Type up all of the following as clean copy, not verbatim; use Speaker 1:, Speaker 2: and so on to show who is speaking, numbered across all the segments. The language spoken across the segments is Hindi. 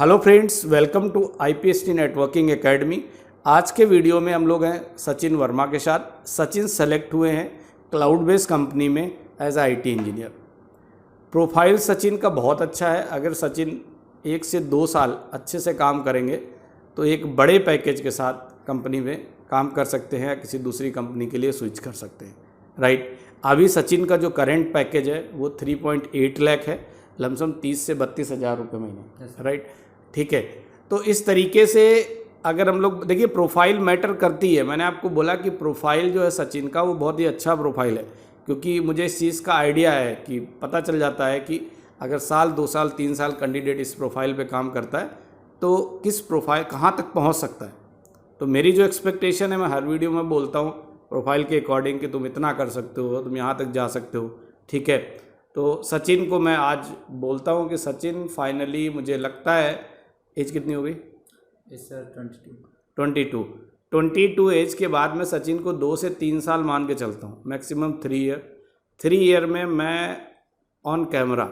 Speaker 1: Hello friends, welcome to IPST networking academy. आज के वीडियो में हम लोग हैं सचिन वर्मा के साथ। सचिन सेलेक्ट हुए हैं क्लाउड बेस्ड कंपनी में as IT engineer. Profile Sachin का बहुत अच्छा है। अगर सचिन 1 से 2 साल अच्छे से काम करेंगे तो एक बड़े पैकेज के साथ कंपनी में काम कर सकते हैं या किसी दूसरी कंपनी के लिए स्विच कर सकते हैं, राइट। अभी सचिन का जो करेंट पैकेज है वो 3.8 लाख है, लमसम 30 से 32 हज़ार रुपये महीने, राइट। ठीक है, तो इस तरीके से अगर हम लोग देखिए, प्रोफाइल मैटर करती है। मैंने आपको बोला कि प्रोफाइल जो है सचिन का वो बहुत ही अच्छा प्रोफाइल है, क्योंकि मुझे इस चीज़ का आइडिया है कि पता चल जाता है कि अगर साल 2 साल 3 साल कैंडिडेट इस प्रोफाइल पे काम करता है तो किस प्रोफाइल कहाँ तक पहुँच सकता है। तो मेरी जो एक्सपेक्टेशन है, मैं हर वीडियो में बोलता हूँ प्रोफाइल के अकॉर्डिंग कि तुम इतना कर सकते हो, तुम यहाँ तक जा सकते हो, ठीक है। तो सचिन को मैं आज बोलता हूँ कि सचिन फाइनली, मुझे लगता है एज कितनी हो गई?
Speaker 2: सर
Speaker 1: 22 एज के बाद में सचिन को 2 से 3 साल मान के चलता हूँ, मैक्सिमम 3 ईयर में मैं ऑन कैमरा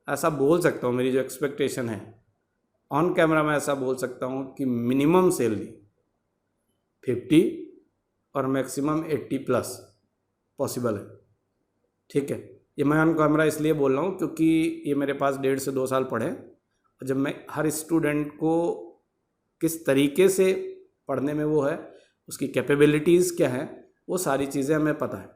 Speaker 1: ऐसा बोल सकता हूँ, मेरी जो एक्सपेक्टेशन है ऑन कैमरा मैं ऐसा बोल सकता हूँ कि मिनिमम सैलरी 50 और मैक्सिमम 80 प्लस पॉसिबल है, ठीक है। ये मैं ऑन कैमरा इसलिए बोल रहा हूँ क्योंकि ये मेरे पास 1.5 से 2 साल पढ़े, और जब मैं हर स्टूडेंट को किस तरीके से पढ़ने में वो है, उसकी कैपेबिलिटीज़ क्या है, वो सारी चीज़ें हमें पता है।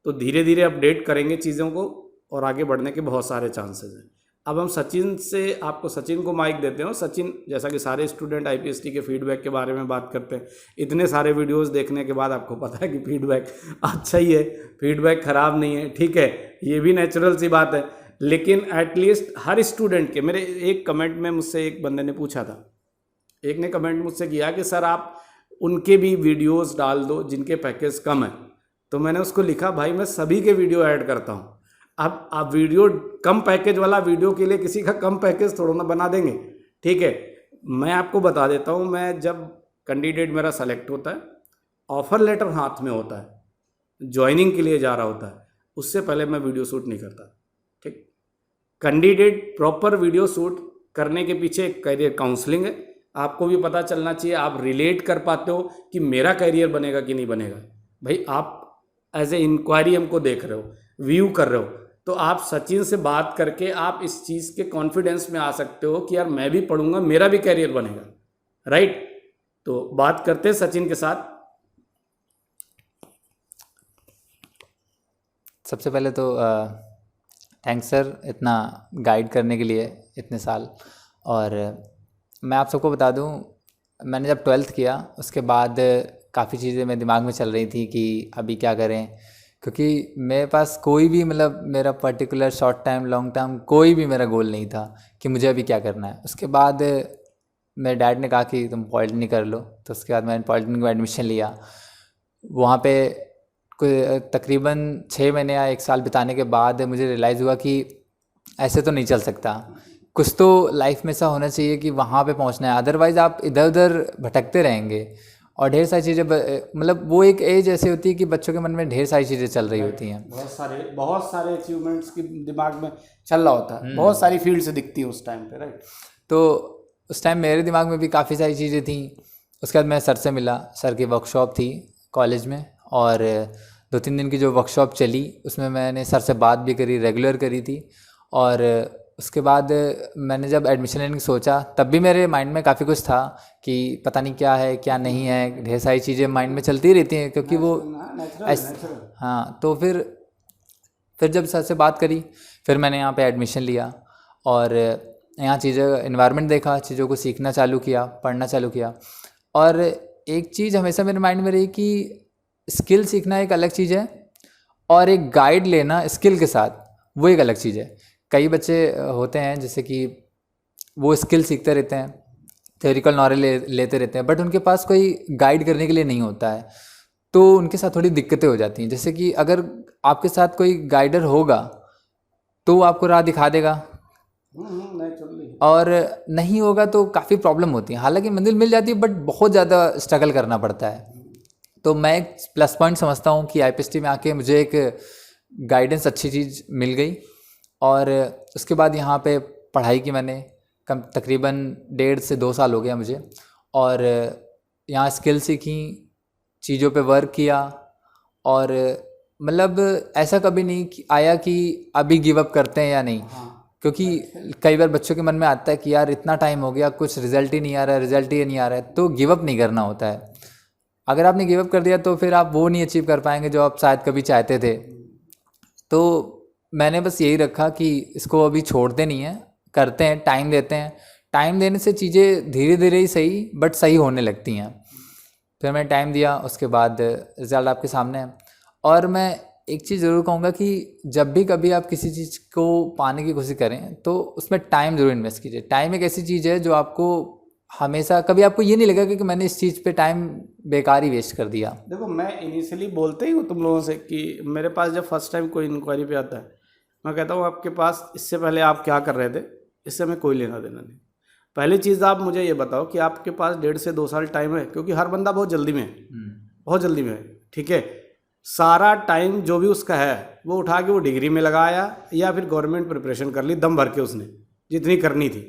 Speaker 1: तो धीरे धीरे अपडेट करेंगे चीज़ों को और आगे बढ़ने के बहुत सारे चांसेस हैं। अब हम सचिन से, आपको सचिन को माइक देते हो। सचिन, जैसा कि सारे स्टूडेंट IPST के फीडबैक के बारे में बात करते हैं, इतने सारे वीडियोस देखने के बाद आपको पता है कि फीडबैक अच्छा ही है, फीडबैक ख़राब नहीं है, ठीक है, ये भी नेचुरल सी बात है। लेकिन एटलीस्ट हर स्टूडेंट के, मेरे एक कमेंट में मुझसे एक बंदे ने पूछा था, एक ने कमेंट मुझसे किया कि सर आप उनके भी वीडियोस डाल दो जिनके पैकेज कम है। तो मैंने उसको लिखा, भाई मैं सभी के वीडियो ऐड करता हूँ। अब आप वीडियो कम पैकेज वाला वीडियो के लिए किसी का कम पैकेज थोड़ा ना बना देंगे, ठीक है। मैं आपको बता देता हूँ, मैं जब कैंडिडेट मेरा सेलेक्ट होता है, ऑफर लेटर हाथ में होता है, ज्वाइनिंग के लिए जा रहा होता है, उससे पहले मैं वीडियो शूट नहीं करता, ठीक। कैंडिडेट प्रॉपर वीडियो शूट करने के पीछे एक करियर काउंसलिंग है। आपको भी पता चलना चाहिए, आप रिलेट कर पाते हो कि मेरा करियर बनेगा कि नहीं बनेगा। भाई आप एज ए इंक्वायरी हमको देख रहे हो, व्यू कर रहे हो, तो आप सचिन से बात करके आप इस चीज़ के कॉन्फिडेंस में आ सकते हो कि यार मैं भी पढ़ूंगा, मेरा भी करियर बनेगा, राइट। तो बात करते हैं सचिन के साथ।
Speaker 2: सबसे पहले तो थैंक्स सर, इतना गाइड करने के लिए इतने साल। और मैं आप सबको बता दूं, मैंने जब 12th किया उसके बाद काफ़ी चीज़ें मेरे दिमाग में चल रही थी कि अभी क्या करें, क्योंकि मेरे पास कोई भी मतलब मेरा particular short time long term कोई भी मेरा गोल नहीं था कि मुझे अभी क्या करना है। उसके बाद मेरे डैड ने कहा कि तुम पॉलिटेक्निक कर लो, तो उसके बाद मैंने पॉलिटेक्निक में एडमिशन लिया। वहाँ पे कोई तकरीबन 6 महीने या 1 साल बिताने के बाद मुझे रियलाइज़ हुआ कि ऐसे तो नहीं चल सकता, कुछ तो लाइफ में ऐसा होना चाहिए कि वहाँ पे पहुँचना है, अदरवाइज़ आप इधर उधर भटकते रहेंगे। और ढेर सारी चीज़ें मतलब वो एक एज ऐसी होती है कि बच्चों के मन में ढेर सारी चीज़ें चल रही होती हैं,
Speaker 1: बहुत सारे अचीवमेंट्स की दिमाग में चल रहा होता है, बहुत सारी फील्ड से दिखती है उस टाइम पे, राइट।
Speaker 2: तो उस टाइम मेरे दिमाग में भी काफ़ी सारी चीज़ें थी। उसके बाद मैं सर से मिला, सर की वर्कशॉप थी कॉलेज में, और 2-3 दिन की जो वर्कशॉप चली उसमें मैंने सर से बात भी करी, रेगुलर करी थी। और उसके बाद मैंने जब एडमिशन लेने की सोचा, तब भी मेरे माइंड में काफ़ी कुछ था कि पता नहीं क्या है क्या नहीं है, ढेर सारी चीज़ें माइंड में चलती रहती हैं, क्योंकि वो हाँ। तो फिर जब सर से बात करी, फिर मैंने यहाँ पे एडमिशन लिया और यहाँ चीज़ें, एनवायरनमेंट देखा, चीज़ों को सीखना चालू किया, पढ़ना चालू किया। और एक चीज़ हमेशा मेरे माइंड में रही कि स्किल सीखना एक अलग चीज़ है और एक गाइड लेना स्किल के साथ वो एक अलग चीज़ है। कई बच्चे होते हैं जैसे कि वो स्किल सीखते रहते हैं, थ्योरिकल नॉलेज लेते रहते हैं, बट उनके पास कोई गाइड करने के लिए नहीं होता है, तो उनके साथ थोड़ी दिक्कतें हो जाती हैं। जैसे कि अगर आपके साथ कोई गाइडर होगा तो वो आपको राह दिखा देगा, और नहीं होगा तो काफ़ी प्रॉब्लम होती है। हालांकि मंजिल मिल जाती है बट बहुत ज़्यादा स्ट्रगल करना पड़ता है। तो मैं एक प्लस पॉइंट समझता हूँ कि IPST में आके मुझे एक गाइडेंस अच्छी चीज़ मिल गई। और उसके बाद यहाँ पे पढ़ाई की मैंने, तकरीबन 1.5 से 2 साल हो गया मुझे। और यहाँ स्किल सीखी, चीज़ों पे वर्क किया, और मतलब ऐसा कभी नहीं आया कि अभी गिव अप करते हैं या नहीं। क्योंकि कई बार बच्चों के मन में आता है कि यार इतना टाइम हो गया, कुछ रिजल्ट ही नहीं आ रहा है, रिजल्ट ही नहीं आ रहा है, तो गिव अप नहीं करना होता है। अगर आपने गिव अप कर दिया तो फिर आप वो नहीं अचीव कर पाएंगे जो आप शायद कभी चाहते थे। तो मैंने बस यही रखा कि इसको अभी छोड़ते नहीं हैं, करते हैं, टाइम देते हैं। टाइम देने से चीज़ें धीरे धीरे ही सही बट सही होने लगती हैं। फिर मैंने टाइम दिया, उसके बाद रिज़ल्ट आपके सामने है। और मैं एक चीज़ ज़रूर कहूँगा कि जब भी कभी आप किसी चीज़ को पाने की कोशिश करें तो उसमें टाइम ज़रूर इन्वेस्ट कीजिए। टाइम एक ऐसी चीज़ है जो आपको हमेशा, कभी आपको ये नहीं लगेगा कि मैंने इस चीज़ पे टाइम बेकार ही वेस्ट कर दिया।
Speaker 1: देखो, मैं इनिशियली बोलते ही हूँ तुम लोगों से कि मेरे पास जब फर्स्ट टाइम कोई इंक्वायरी पे आता है, मैं कहता हूँ आपके पास इससे पहले आप क्या कर रहे थे, इससे हमें कोई लेना देना नहीं। पहली चीज़ आप मुझे ये बताओ कि आपके पास 1.5 से 2 साल टाइम है, क्योंकि हर बंदा बहुत जल्दी में है, बहुत जल्दी में है, ठीक है। सारा टाइम जो भी उसका है वो उठा के वो डिग्री में लगाया या फिर गवर्नमेंट प्रिपरेशन कर ली दम भर के, उसने जितनी करनी थी,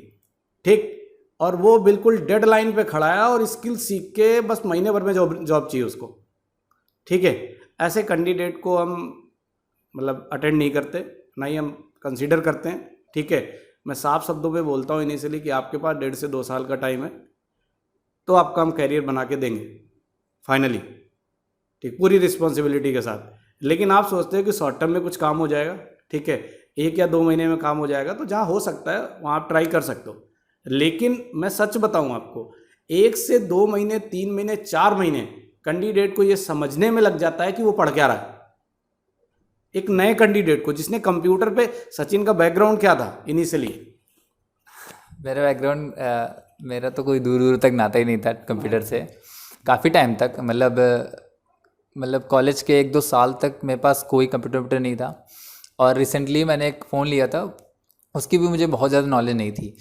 Speaker 1: ठीक। और वो बिल्कुल डेडलाइन पे खड़ा है और स्किल सीख के बस महीने भर में जॉब चाहिए उसको, ठीक है। ऐसे कैंडिडेट को हम मतलब अटेंड नहीं करते, ना ही हम कंसीडर करते हैं, ठीक है। मैं साफ शब्दों पे बोलता हूँ इनिशियली कि आपके पास 1.5 से 2 साल का टाइम है, तो आपका हम कैरियर बना के देंगे फाइनली, ठीक, पूरी रिस्पॉन्सिबिलिटी के साथ। लेकिन आप सोचते हो कि शॉर्ट टर्म में कुछ काम हो जाएगा, ठीक है, 1 या 2 महीने में काम हो जाएगा, तो जहाँ हो सकता है वहाँ आप ट्राई कर सकते हो। लेकिन मैं सच बताऊँ आपको, 1 से 2 महीने, 3 महीने, 4 महीने कैंडिडेट को ये समझने में लग जाता है कि वो पढ़ क्या रहा है। एक नए कैंडिडेट को जिसने कंप्यूटर पे, सचिन का बैकग्राउंड क्या था इनिशियली?
Speaker 2: मेरा बैकग्राउंड, मेरा तो कोई दूर दूर तक नाता ही नहीं था कंप्यूटर से। काफ़ी टाइम तक, मतलब कॉलेज के 1-2 साल तक मेरे पास कोई कंप्यूटर नहीं था। और रिसेंटली मैंने एक फ़ोन लिया था, उसकी भी मुझे बहुत ज़्यादा नॉलेज नहीं थी।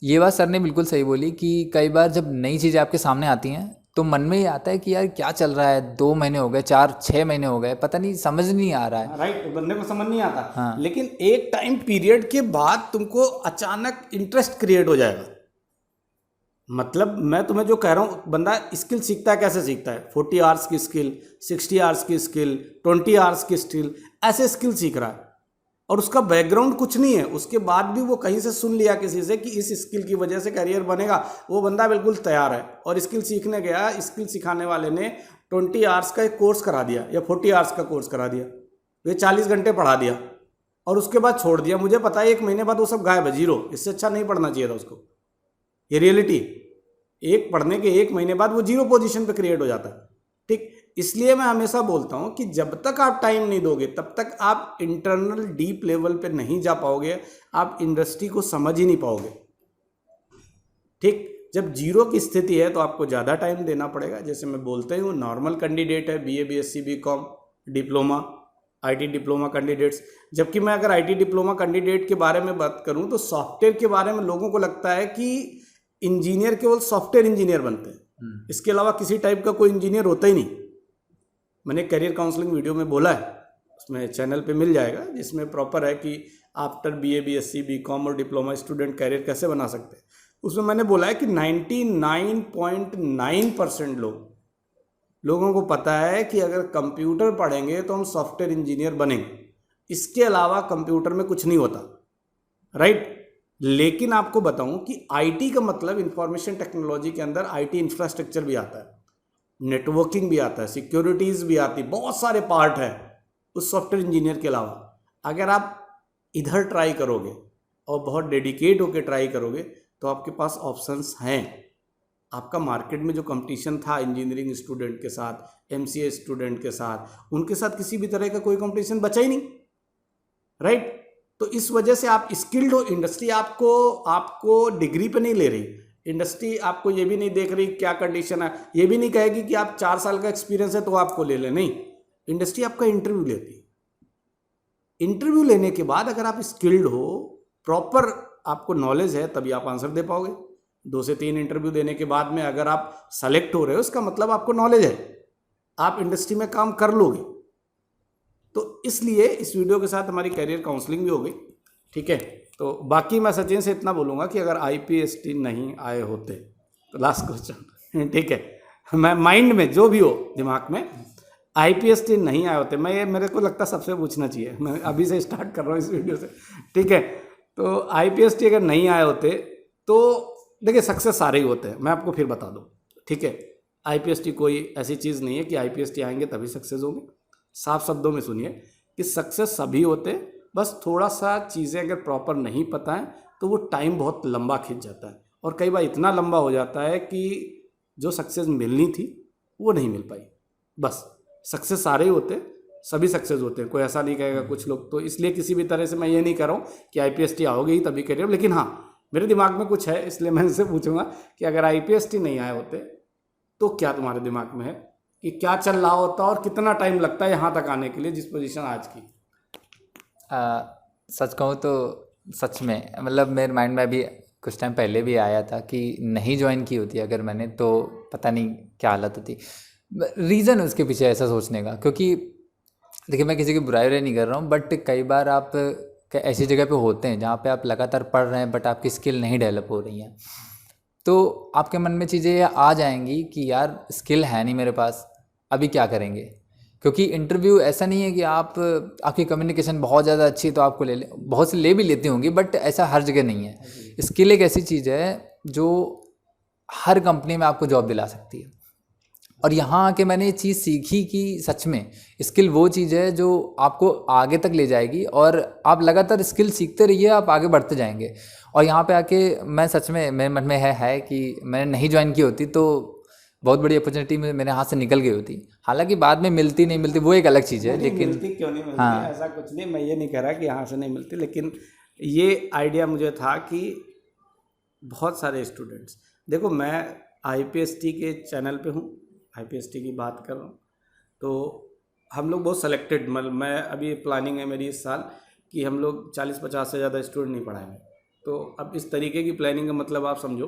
Speaker 2: ये बात सर ने बिल्कुल सही बोली कि कई बार जब नई चीज़ें आपके सामने आती हैं तो मन में ये आता है कि यार क्या चल रहा है, 2 महीने हो गए, 4-6 महीने हो गए, पता नहीं, समझ नहीं आ रहा है।
Speaker 1: राइट, बंदे को समझ नहीं आता।
Speaker 2: हाँ।
Speaker 1: लेकिन एक टाइम पीरियड के बाद तुमको अचानक इंटरेस्ट क्रिएट हो जाएगा। मतलब मैं तुम्हें जो कह रहा हूँ, बंदा स्किल सीखता है, कैसे सीखता है? 40 आवर्स की स्किल, 60 आवर्स की स्किल, 20 आवर्स की स्किल, ऐसे स्किल सीख रहा है और उसका बैकग्राउंड कुछ नहीं है। उसके बाद भी वो कहीं से सुन लिया किसी से कि इस स्किल की वजह से करियर बनेगा, वो बंदा बिल्कुल तैयार है और स्किल सीखने गया। स्किल सिखाने वाले ने 20 आवर्स का एक कोर्स करा दिया या 40 आवर्स का कोर्स करा दिया, ये 40 घंटे पढ़ा दिया और उसके बाद छोड़ दिया। मुझे पता है 1 महीने बाद वो सब गायब है, जीरो। इससे अच्छा नहीं पढ़ना चाहिए था उसको, ये रियलिटी। एक पढ़ने के 1 महीने बाद वो जीरो पोजीशन पे क्रिएट हो जाता है, ठीक। इसलिए मैं हमेशा बोलता हूं कि जब तक आप टाइम नहीं दोगे तब तक आप इंटरनल डीप लेवल पे नहीं जा पाओगे, आप इंडस्ट्री को समझ ही नहीं पाओगे, ठीक। जब जीरो की स्थिति है तो आपको ज़्यादा टाइम देना पड़ेगा। जैसे मैं बोलते हूँ, नॉर्मल कैंडिडेट है, BA BSc BCom diploma, IT diploma candidates. जबकि मैं अगर IT डिप्लोमा कैंडिडेट के बारे में बात करूँ तो सॉफ्टवेयर के बारे में लोगों को लगता है कि इंजीनियर केवल सॉफ्टवेयर इंजीनियर बनते हैं, इसके अलावा किसी टाइप का कोई इंजीनियर होता ही नहीं। मैंने करियर काउंसलिंग वीडियो में बोला है, उसमें चैनल पे मिल जाएगा, जिसमें प्रॉपर है कि आफ्टर BA BSc BCom और डिप्लोमा स्टूडेंट करियर कैसे बना सकते हैं। उसमें मैंने बोला है कि 99.9% लोगों को पता है कि अगर कंप्यूटर पढ़ेंगे तो हम सॉफ्टवेयर इंजीनियर बनेंगे, इसके अलावा कंप्यूटर में कुछ नहीं होता, राइट। लेकिन आपको बताऊं कि IT का मतलब इंफॉर्मेशन टेक्नोलॉजी के अंदर IT इंफ्रास्ट्रक्चर भी आता है, नेटवर्किंग भी आता है, सिक्योरिटीज़ भी आती, बहुत सारे पार्ट हैं उस सॉफ्टवेयर इंजीनियर के अलावा। अगर आप इधर ट्राई करोगे और बहुत डेडिकेट होकर ट्राई करोगे तो आपके पास ऑप्शंस हैं। आपका मार्केट में जो कंपटीशन था इंजीनियरिंग स्टूडेंट के साथ, MCA स्टूडेंट के साथ, उनके साथ किसी भी तरह का कोई कंपटीशन बचा ही नहीं, राइट। तो इस वजह से आप स्किल्ड हो। इंडस्ट्री आपको डिग्री पे नहीं ले रही, इंडस्ट्री आपको ये भी नहीं देख रही क्या कंडीशन है, ये भी नहीं कहेगी कि आप 4 साल का एक्सपीरियंस है तो आपको ले ले, नहीं। इंडस्ट्री आपका इंटरव्यू लेती है। इंटरव्यू लेने के बाद अगर आप स्किल्ड हो, प्रॉपर आपको नॉलेज है, तभी आप आंसर दे पाओगे। 2 से 3 इंटरव्यू देने के बाद में अगर आप सेलेक्ट हो रहे हो, इसका मतलब आपको नॉलेज है, आप इंडस्ट्री में काम कर लोगे। तो इसलिए इस वीडियो के साथ हमारी करियर काउंसलिंग भी हो गई, ठीक है। तो बाकी मैं सचिन से इतना बोलूँगा कि अगर IPST नहीं आए होते, तो लास्ट क्वेश्चन ठीक है, मैं माइंड में जो भी हो दिमाग में, IPST नहीं आए होते, मैं ये मेरे को लगता सबसे पूछना चाहिए, मैं अभी से स्टार्ट कर रहा हूँ इस वीडियो से, ठीक है। तो IPST अगर नहीं आए होते तो देखिए सक्सेस सारे ही होते हैं, मैं आपको फिर बता दूँ, ठीक है। IPST कोई ऐसी चीज़ नहीं है कि IPST आएंगे तभी सक्सेस होंगे। साफ शब्दों में सुनिए कि सक्सेस सभी होते हैं, बस थोड़ा सा चीज़ें अगर प्रॉपर नहीं पता है तो वो टाइम बहुत लंबा खिंच जाता है, और कई बार इतना लंबा हो जाता है कि जो सक्सेस मिलनी थी वो नहीं मिल पाई। बस सक्सेस सारे ही होते हैं, सभी सक्सेस होते हैं, कोई ऐसा नहीं कहेगा कुछ लोग। तो इसलिए किसी भी तरह से मैं ये नहीं कर रहा हूँ कि IPST आओगे ही तभी करियर, लेकिन हाँ मेरे दिमाग में कुछ है, इसलिए मैं इनसे पूछूंगा कि अगर IPST नहीं आए होते तो क्या तुम्हारे दिमाग में है कि क्या चल रहा होता और कितना टाइम लगता है यहाँ तक आने के लिए जिस पोजीशन आज की।
Speaker 2: सच कहूँ तो सच में मतलब मेरे माइंड में अभी कुछ टाइम पहले भी आया था कि नहीं ज्वाइन की होती अगर मैंने, तो पता नहीं क्या हालत होती। रीज़न उसके पीछे ऐसा सोचने का, क्योंकि देखिए मैं किसी की बुराई नहीं कर रहा हूँ, बट कई बार आप ऐसी जगह पे होते हैं जहाँ पे आप लगातार पढ़ रहे हैं बट आपकी स्किल नहीं डेवलप हो रही हैं, तो आपके मन में चीज़ें ये आ जाएंगी कि यार स्किल है नहीं मेरे पास, अभी क्या करेंगे। क्योंकि इंटरव्यू ऐसा नहीं है कि आपकी कम्युनिकेशन बहुत ज़्यादा अच्छी है तो आपको ले ले, बहुत से ले भी लेती होंगी, बट ऐसा हर जगह नहीं है। स्किल एक ऐसी चीज़ है जो हर कंपनी में आपको जॉब दिला सकती है। और यहाँ आके मैंने ये चीज़ सीखी कि सच में स्किल वो चीज़ है जो आपको आगे तक ले जाएगी, और आप लगातार स्किल सीखते रहिए, आप आगे बढ़ते जाएंगे। और यहाँ पे आके मैं सच में मेरे मन में है कि मैंने नहीं ज्वाइन की होती तो बहुत बड़ी अपॉर्चुनिटी मेरे हाथ से निकल गई होती। हालांकि बाद में मिलती नहीं मिलती वो एक अलग चीज़ है, लेकिन
Speaker 1: मिलती क्यों नहीं मिलती,
Speaker 2: हाँ
Speaker 1: ऐसा कुछ नहीं, मैं ये नहीं कह रहा कि यहाँ से नहीं मिलती, लेकिन ये आइडिया मुझे था कि बहुत सारे स्टूडेंट्स, देखो मैं IPST के चैनल पे हूँ, IPST की बात कर रहा हूँ, तो हम लोग बहुत सेलेक्टेड, मतलब मैं अभी प्लानिंग है मेरी इस साल कि हम लोग 40-50 से ज़्यादा स्टूडेंट नहीं पढ़ाएंगे। तो अब इस तरीके की प्लानिंग का मतलब आप समझो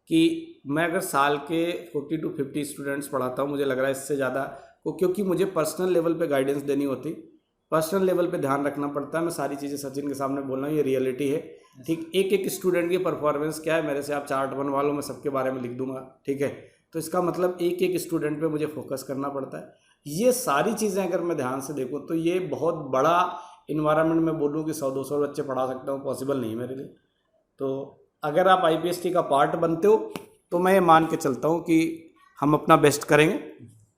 Speaker 1: कि मैं अगर साल के 40 to 50 स्टूडेंट्स पढ़ाता हूँ, मुझे लग रहा है इससे ज़्यादा को, क्योंकि मुझे पर्सनल लेवल पे गाइडेंस देनी होती, पर्सनल लेवल पे ध्यान रखना पड़ता है। मैं सारी चीज़ें सचिन के सामने बोल रहा हूँ, ये रियलिटी है, ठीक। एक एक स्टूडेंट की परफॉर्मेंस क्या है, मेरे से आप चार्ट बनवा लो, मैं सबके बारे में लिख दूंगा, ठीक है। तो इसका मतलब एक एक स्टूडेंट पे मुझे फोकस करना पड़ता है। ये सारी चीज़ें अगर मैं ध्यान से देखूँ तो ये बहुत बड़ा इन्वायरमेंट में बोलूँ कि 100-200 बच्चे पढ़ा सकता हूँ, पॉसिबल नहीं है मेरे लिए। तो अगर आप IPST का पार्ट बनते हो तो मैं ये मान के चलता हूँ कि हम अपना बेस्ट करेंगे,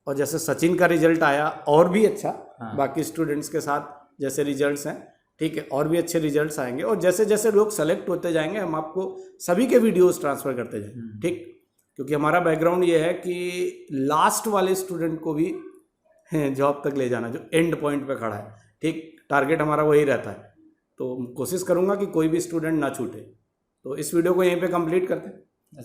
Speaker 1: और जैसे सचिन का रिजल्ट आया और भी अच्छा, बाकी स्टूडेंट्स के साथ जैसे रिजल्ट्स हैं, ठीक है, और भी अच्छे रिजल्ट्स आएंगे, और जैसे जैसे लोग सेलेक्ट होते जाएंगे हम आपको सभी के वीडियोस ट्रांसफ़र करते जाएंगे, ठीक। क्योंकि हमारा बैकग्राउंड ये है कि लास्ट वाले स्टूडेंट को भी जॉब तक ले जाना, जो एंड पॉइंट पे खड़ा है, ठीक। टारगेट हमारा वही रहता है, तो कोशिश करूँगा कि कोई भी स्टूडेंट ना छूटे। तो इस वीडियो को यहीं पे कंप्लीट करते हैं।